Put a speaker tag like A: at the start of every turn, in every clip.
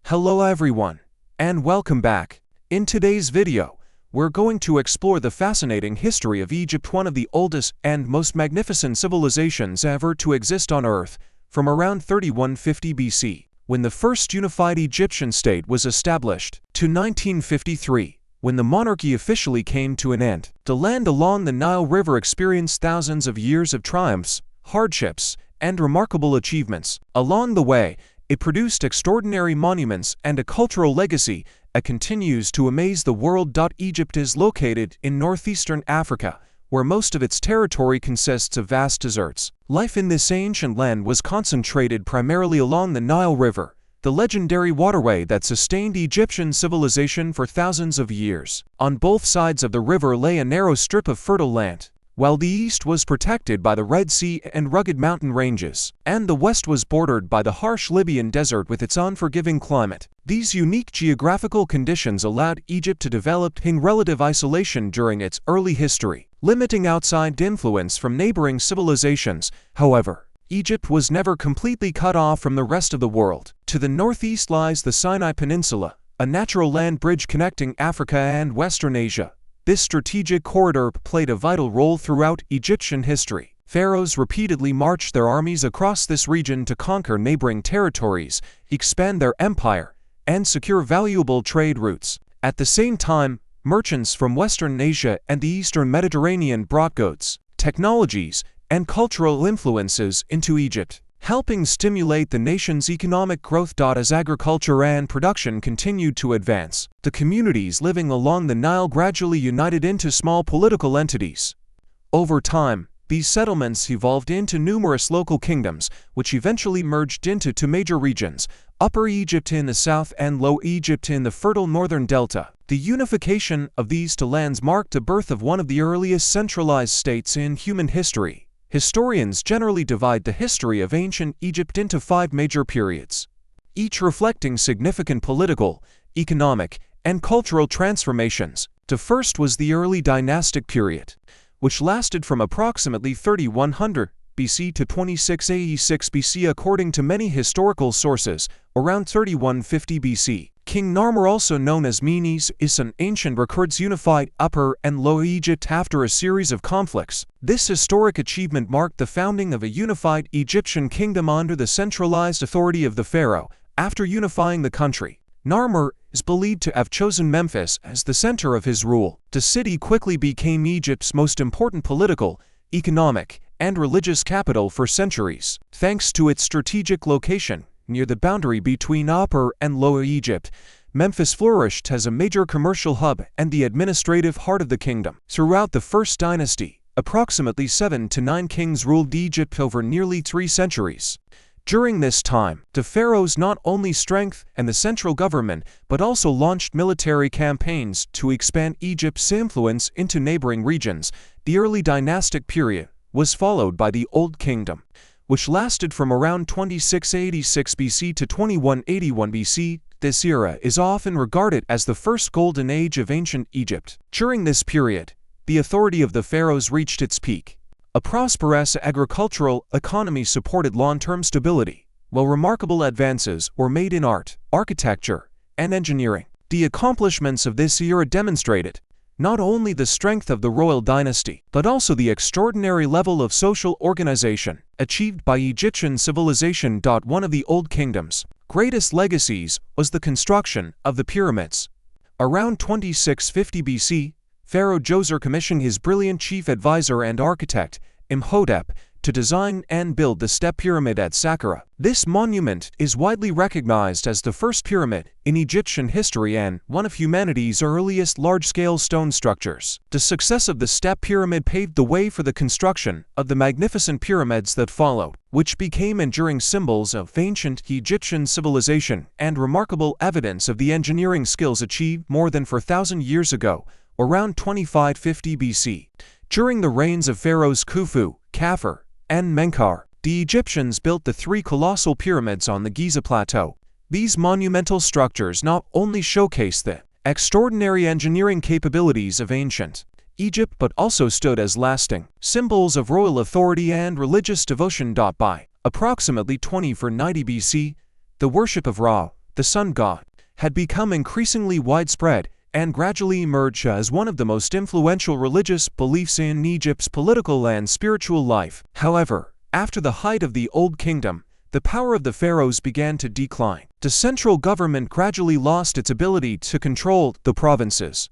A: Hello everyone, and welcome back. In today's video, we're going to explore the fascinating history of Egypt, one of the oldest and most magnificent civilizations ever to exist on Earth, from around 3150 BC, when the first unified Egyptian state was established, to 1953, when the monarchy officially came to an end. The land along the Nile River experienced thousands of years of triumphs, hardships, and remarkable achievements. Along the way, it produced extraordinary monuments and a cultural legacy that continues to amaze the world. Egypt is located in northeastern Africa, where most of its territory consists of vast deserts. Life in this ancient land was concentrated primarily along the Nile River, the legendary waterway that sustained Egyptian civilization for thousands of years. On both sides of the river lay a narrow strip of fertile land, while the east was protected by the Red Sea and rugged mountain ranges, and the west was bordered by the harsh Libyan desert with its unforgiving climate. These unique geographical conditions allowed Egypt to develop in relative isolation during its early history, limiting outside influence from neighboring civilizations. However, Egypt was never completely cut off from the rest of the world. To the northeast lies the Sinai Peninsula, a natural land bridge connecting Africa and Western Asia. This strategic corridor played a vital role throughout Egyptian history. Pharaohs repeatedly marched their armies across this region to conquer neighboring territories, expand their empire, and secure valuable trade routes. At the same time, merchants from Western Asia and the Eastern Mediterranean brought goods, technologies, and cultural influences into Egypt, helping stimulate the nation's economic growth. As agriculture and production continued to advance, the communities living along the Nile gradually united into small political entities. Over time, these settlements evolved into numerous local kingdoms, which eventually merged into two major regions: Upper Egypt in the south and Lower Egypt in the fertile northern delta. The unification of these two lands marked the birth of one of the earliest centralized states in human history. Historians generally divide the history of ancient Egypt into 5 major periods, each reflecting significant political, economic, and cultural transformations. The first was the early dynastic period, which lasted from approximately 3100 BC to 2686 BC according to many historical sources, around 3150 BC. King Narmer, also known as Menes, is an ancient records unified Upper and Lower Egypt after a series of conflicts. This historic achievement marked the founding of a unified Egyptian kingdom under the centralized authority of the pharaoh. After unifying the country, Narmer is believed to have chosen Memphis as the center of his rule. The city quickly became Egypt's most important political, economic, and religious capital for centuries. Thanks to its strategic location near the boundary between Upper and Lower Egypt, Memphis flourished as a major commercial hub and the administrative heart of the kingdom. Throughout the First Dynasty, approximately 7 to 9 kings ruled Egypt over nearly 3 centuries. During this time, the pharaohs not only strengthened the central government, but also launched military campaigns to expand Egypt's influence into neighboring regions. The early dynastic period was followed by the Old Kingdom, which lasted from around 2686 BC to 2181 BC. This era is often regarded as the first golden age of ancient Egypt. During this period, the authority of the pharaohs reached its peak. A prosperous agricultural economy supported long-term stability, while remarkable advances were made in art, architecture, and engineering. The accomplishments of this era demonstrated not only the strength of the royal dynasty, but also the extraordinary level of social organization achieved by Egyptian civilization. One of the Old Kingdom's greatest legacies was the construction of the pyramids. Around 2650 BC, Pharaoh Djoser commissioned his brilliant chief advisor and architect, Imhotep, to design and build the Step Pyramid at Saqqara. This monument is widely recognized as the first pyramid in Egyptian history and one of humanity's earliest large-scale stone structures. The success of the Step Pyramid paved the way for the construction of the magnificent pyramids that followed, which became enduring symbols of ancient Egyptian civilization and remarkable evidence of the engineering skills achieved more than 4,000 years ago, around 2550 BC. During the reigns of pharaohs Khufu, Khafre, and Menkaure, the Egyptians built the 3 colossal pyramids on the Giza Plateau. These monumental structures not only showcase the extraordinary engineering capabilities of ancient Egypt but also stood as lasting symbols of royal authority and religious devotion. By approximately 2490 BC, the worship of Ra, the sun god, had become increasingly widespread and gradually emerged as one of the most influential religious beliefs in Egypt's political and spiritual life. However, after the height of the Old Kingdom, the power of the pharaohs began to decline. The central government gradually lost its ability to control the provinces,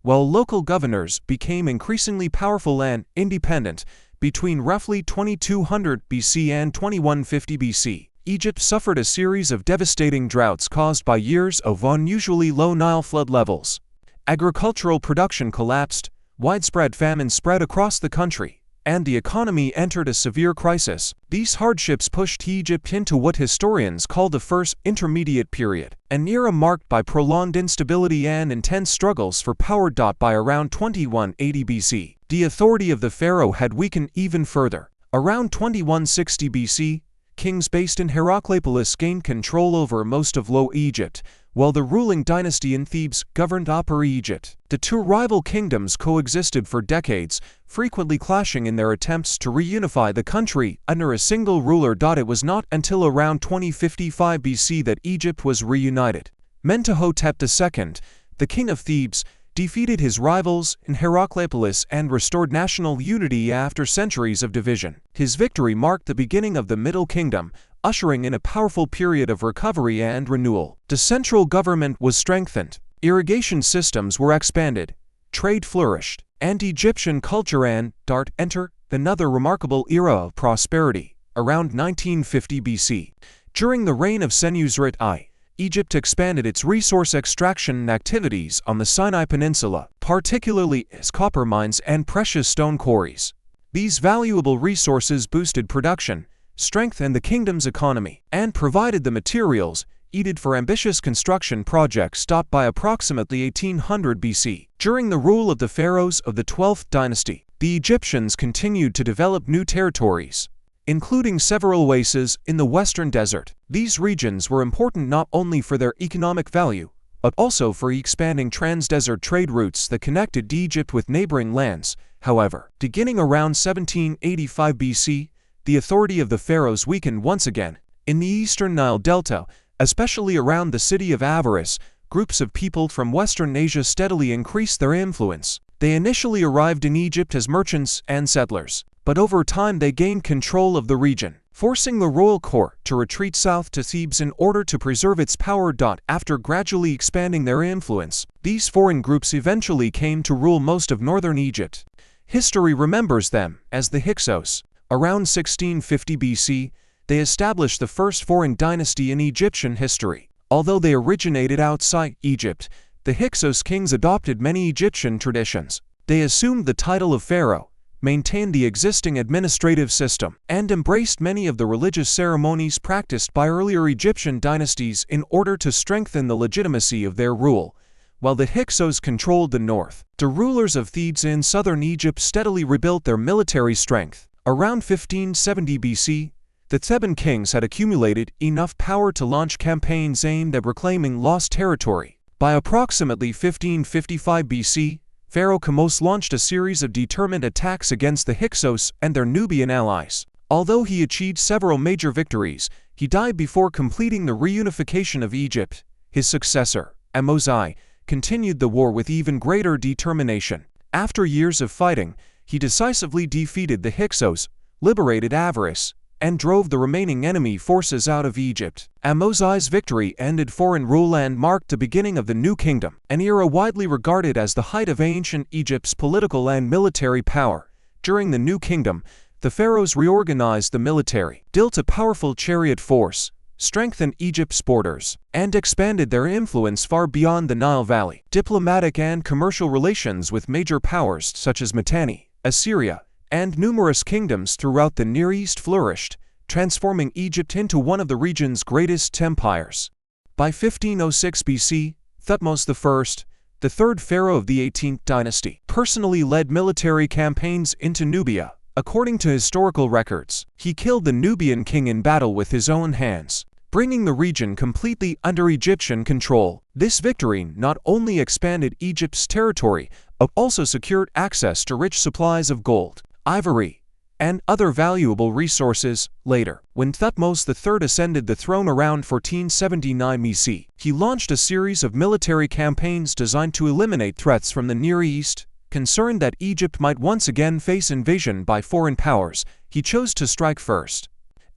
A: while local governors became increasingly powerful and independent. Between roughly 2200 BC and 2150 BC, Egypt suffered a series of devastating droughts caused by years of unusually low Nile flood levels. Agricultural production collapsed, widespread famine spread across the country, and the economy entered a severe crisis. These hardships pushed Egypt into what historians call the First Intermediate Period, an era marked by prolonged instability and intense struggles for power. By around 2180 BC, the authority of the pharaoh had weakened even further. Around 2160 BC, kings based in Heracleopolis gained control over most of Low Egypt, while the ruling dynasty in Thebes governed Upper Egypt. The two rival kingdoms coexisted for decades, frequently clashing in their attempts to reunify the country under a single ruler. It was not until around 2055 BC that Egypt was reunited. Mentuhotep II, the king of Thebes, defeated his rivals in Heracleopolis and restored national unity after centuries of division. His victory marked the beginning of the Middle Kingdom, ushering in a powerful period of recovery and renewal. The central government was strengthened, irrigation systems were expanded, trade flourished, and Egyptian culture entered another remarkable era of prosperity. Around 1950 BC, during the reign of Senusret I, Egypt expanded its resource extraction activities on the Sinai Peninsula, particularly its copper mines and precious stone quarries. These valuable resources boosted production, strengthened the kingdom's economy, and provided the materials needed for ambitious construction projects. By approximately 1800 BC, during the rule of the pharaohs of the 12th dynasty, the Egyptians continued to develop new territories, including several oases in the western desert. These regions were important not only for their economic value, but also for expanding trans-desert trade routes that connected Egypt with neighboring lands. However, beginning around 1785 BC, the authority of the pharaohs weakened once again. In the eastern Nile Delta, especially around the city of Avaris, groups of people from Western Asia steadily increased their influence. They initially arrived in Egypt as merchants and settlers, but over time they gained control of the region, forcing the royal court to retreat south to Thebes in order to preserve its power. After gradually expanding their influence, these foreign groups eventually came to rule most of northern Egypt. History remembers them as the Hyksos. Around 1650 BC, they established the first foreign dynasty in Egyptian history. Although they originated outside Egypt, the Hyksos kings adopted many Egyptian traditions. They assumed the title of pharaoh, maintained the existing administrative system, and embraced many of the religious ceremonies practiced by earlier Egyptian dynasties in order to strengthen the legitimacy of their rule. While the Hyksos controlled the north, the rulers of Thebes in southern Egypt steadily rebuilt their military strength. Around 1570 BC, the Theban kings had accumulated enough power to launch campaigns aimed at reclaiming lost territory. By approximately 1555 BC, Pharaoh Khamos launched a series of determined attacks against the Hyksos and their Nubian allies. Although he achieved several major victories, he died before completing the reunification of Egypt. His successor, Ahmose I, continued the war with even greater determination. After years of fighting, he decisively defeated the Hyksos, liberated Avaris, and drove the remaining enemy forces out of Egypt. Ahmose I's victory ended foreign rule and marked the beginning of the New Kingdom, an era widely regarded as the height of ancient Egypt's political and military power. During the New Kingdom, the pharaohs reorganized the military, built a powerful chariot force, strengthened Egypt's borders, and expanded their influence far beyond the Nile Valley. Diplomatic and commercial relations with major powers such as Mitanni, Assyria, and numerous kingdoms throughout the Near East flourished, transforming Egypt into one of the region's greatest empires. By 1506 BC, Thutmose I, the third pharaoh of the 18th dynasty, personally led military campaigns into Nubia. According to historical records, he killed the Nubian king in battle with his own hands, bringing the region completely under Egyptian control. This victory not only expanded Egypt's territory, but also secured access to rich supplies of gold, ivory, and other valuable resources. Later, when Thutmose III ascended the throne around 1479 BC, he launched a series of military campaigns designed to eliminate threats from the Near East. Concerned that Egypt might once again face invasion by foreign powers, he chose to strike first.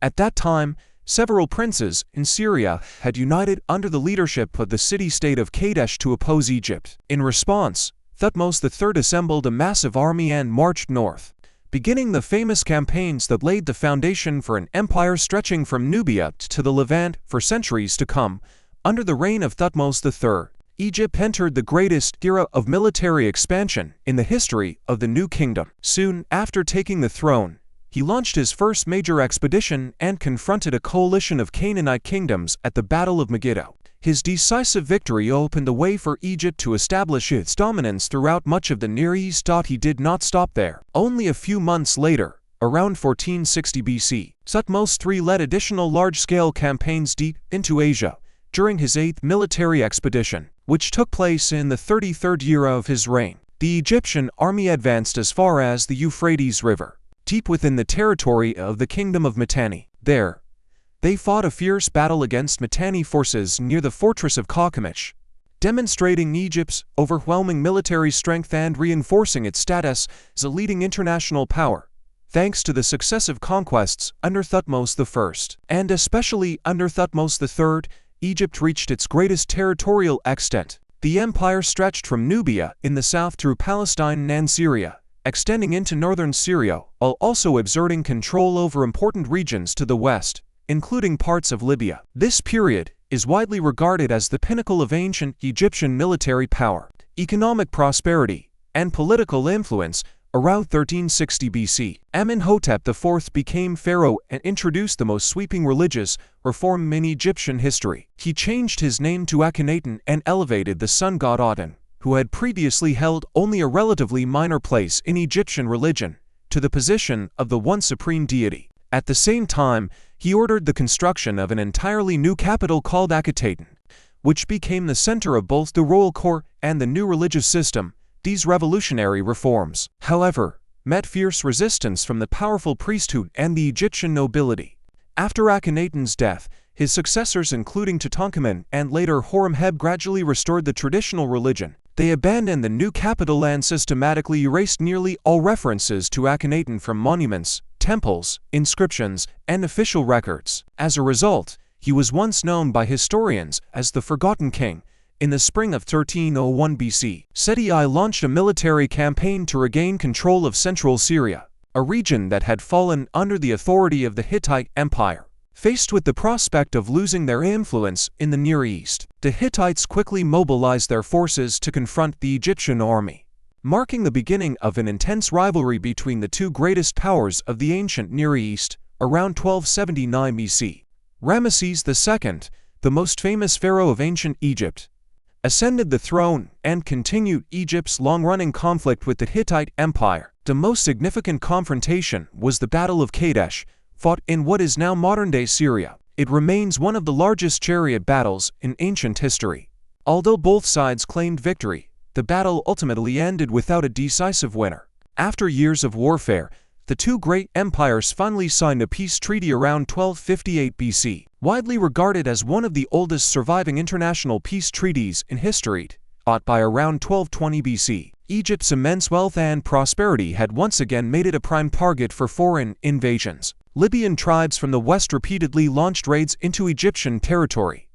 A: At that time, several princes in Syria had united under the leadership of the city-state of Kadesh to oppose Egypt. In response, Thutmose III assembled a massive army and marched north, beginning the famous campaigns that laid the foundation for an empire stretching from Nubia to the Levant for centuries to come. Under the reign of Thutmose III, Egypt entered the greatest era of military expansion in the history of the New Kingdom. Soon after taking the throne, he launched his first major expedition and confronted a coalition of Canaanite kingdoms at the Battle of Megiddo. His decisive victory opened the way for Egypt to establish its dominance throughout much of the Near East. He did not stop there. Only a few months later, around 1460 BC, Thutmose III led additional large-scale campaigns deep into Asia during his 8th military expedition, which took place in the 33rd year of his reign. The Egyptian army advanced as far as the Euphrates River, deep within the territory of the Kingdom of Mitanni. There, they fought a fierce battle against Mitanni forces near the fortress of Carchemish, demonstrating Egypt's overwhelming military strength and reinforcing its status as a leading international power. Thanks to the successive conquests under Thutmose I, and especially under Thutmose III, Egypt reached its greatest territorial extent. The empire stretched from Nubia in the south through Palestine and Syria, extending into northern Syria, while also exerting control over important regions to the west, including parts of Libya. This period is widely regarded as the pinnacle of ancient Egyptian military power, economic prosperity, and political influence. Around 1360 BC, Amenhotep IV became pharaoh and introduced the most sweeping religious reform in Egyptian history. He changed his name to Akhenaten and elevated the sun god Aten, who had previously held only a relatively minor place in Egyptian religion, to the position of the one supreme deity. At the same time, he ordered the construction of an entirely new capital called Akhetaten, which became the center of both the royal court and the new religious system. These revolutionary reforms, however, met fierce resistance from the powerful priesthood and the Egyptian nobility. After Akhenaten's death, his successors, including Tutankhamun and later Horemheb, gradually restored the traditional religion. They abandoned the new capital and systematically erased nearly all references to Akhenaten from monuments, temples, inscriptions, and official records. As a result, he was once known by historians as the Forgotten King. In the spring of 1301 BC, Seti I launched a military campaign to regain control of central Syria, a region that had fallen under the authority of the Hittite Empire. Faced with the prospect of losing their influence in the Near East, the Hittites quickly mobilized their forces to confront the Egyptian army, marking the beginning of an intense rivalry between the two greatest powers of the ancient Near East. Around 1279 BC, Ramesses II, the most famous pharaoh of ancient Egypt, ascended the throne and continued Egypt's long-running conflict with the Hittite Empire. The most significant confrontation was the Battle of Kadesh, fought in what is now modern-day Syria. It remains one of the largest chariot battles in ancient history. Although both sides claimed victory, the battle ultimately ended without a decisive winner. After years of warfare, the two great empires finally signed a peace treaty around 1258 BC, widely regarded as one of the oldest surviving international peace treaties in history. By around 1220 BC, Egypt's immense wealth and prosperity had once again made it a prime target for foreign invasions. Libyan tribes from the west repeatedly launched raids into Egyptian territory,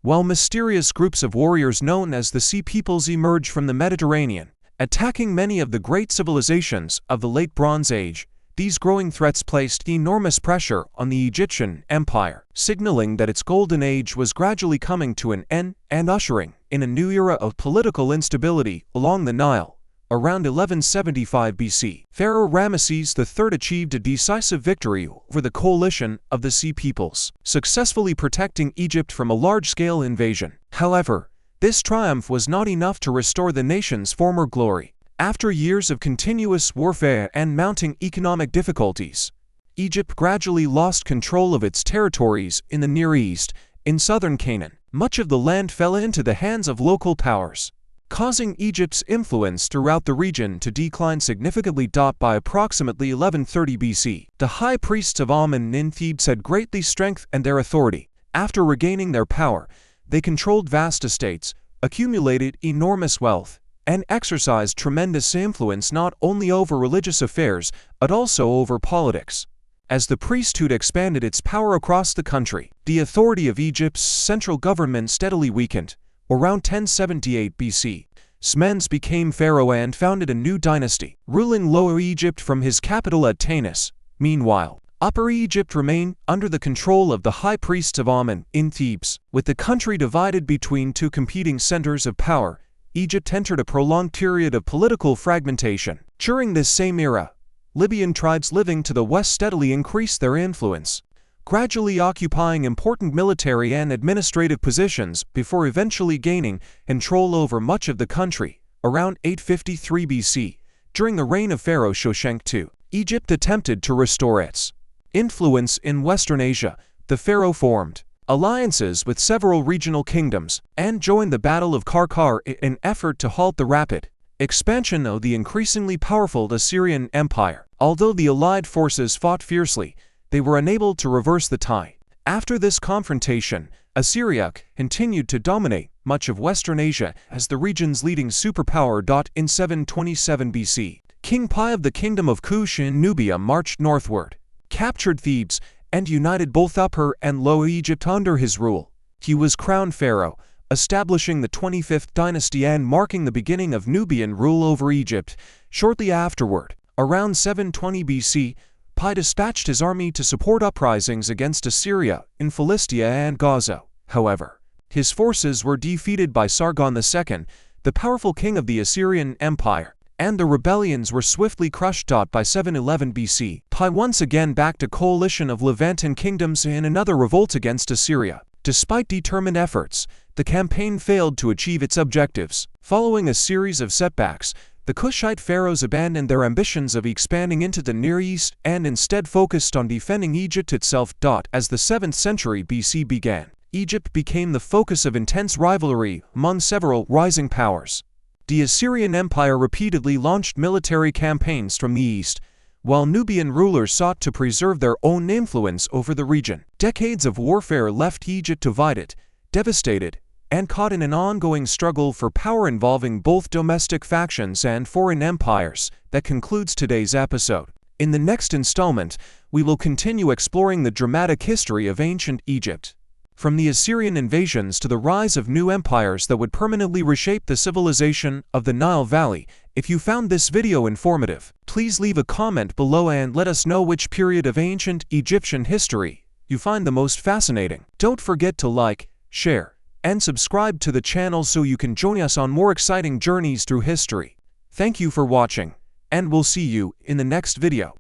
A: while mysterious groups of warriors known as the Sea Peoples emerged from the Mediterranean, attacking many of the great civilizations of the Late Bronze Age. These growing threats placed enormous pressure on the Egyptian Empire, signaling that its golden age was gradually coming to an end and ushering in a new era of political instability along the Nile. Around 1175 BC, Pharaoh Ramesses III achieved a decisive victory over the coalition of the Sea Peoples, successfully protecting Egypt from a large-scale invasion. However, this triumph was not enough to restore the nation's former glory. After years of continuous warfare and mounting economic difficulties, Egypt gradually lost control of its territories in the Near East. In southern Canaan, much of the land fell into the hands of local powers. causing Egypt's influence throughout the region to decline significantly. By approximately 1130 BC, the high priests of Amun in Thebes had greatly strengthened their authority. After regaining their power, they controlled vast estates, accumulated enormous wealth, and exercised tremendous influence not only over religious affairs, but also over politics. As the priesthood expanded its power across the country, the authority of Egypt's central government steadily weakened. Around 1078 BC, Smendes became pharaoh and founded a new dynasty, ruling Lower Egypt from his capital at Tanis. Meanwhile, Upper Egypt remained under the control of the high priests of Amun in Thebes. With the country divided between two competing centers of power, Egypt entered a prolonged period of political fragmentation. During this same era, Libyan tribes living to the west steadily increased their influence, gradually occupying important military and administrative positions before eventually gaining control over much of the country. Around 853 BC, during the reign of Pharaoh Shoshenq II, Egypt attempted to restore its influence in Western Asia. The pharaoh formed alliances with several regional kingdoms and joined the Battle of Karkar in an effort to halt the rapid expansion of the increasingly powerful Assyrian Empire. Although the allied forces fought fiercely, they were unable to reverse the tide. After this confrontation, Assyria continued to dominate much of Western Asia as the region's leading superpower. In 727 BC, King Pi of the Kingdom of Kush in Nubia marched northward, captured Thebes, and united both Upper and Lower Egypt under his rule. He was crowned pharaoh, establishing the 25th dynasty and marking the beginning of Nubian rule over Egypt. Shortly afterward, around 720 BC, Pi dispatched his army to support uprisings against Assyria in Philistia and Gaza. However, his forces were defeated by Sargon II, the powerful king of the Assyrian Empire, and the rebellions were swiftly crushed. By 711 BC, Pi once again backed a coalition of Levantan kingdoms in another revolt against Assyria. Despite determined efforts, the campaign failed to achieve its objectives. Following a series of setbacks, the Kushite pharaohs abandoned their ambitions of expanding into the Near East and instead focused on defending Egypt itself. As the 7th century BC began, Egypt became the focus of intense rivalry among several rising powers. The Assyrian Empire repeatedly launched military campaigns from the east, while Nubian rulers sought to preserve their own influence over the region. Decades of warfare left Egypt divided, devastated, and caught in an ongoing struggle for power involving both domestic factions and foreign empires. That concludes today's episode. In the next installment, we will continue exploring the dramatic history of ancient Egypt, from the Assyrian invasions to the rise of new empires that would permanently reshape the civilization of the Nile Valley. If you found this video informative, please leave a comment below and let us know which period of ancient Egyptian history you find the most fascinating. Don't forget to like, share, and subscribe to the channel so you can join us on more exciting journeys through history. Thank you for watching, and we'll see you in the next video.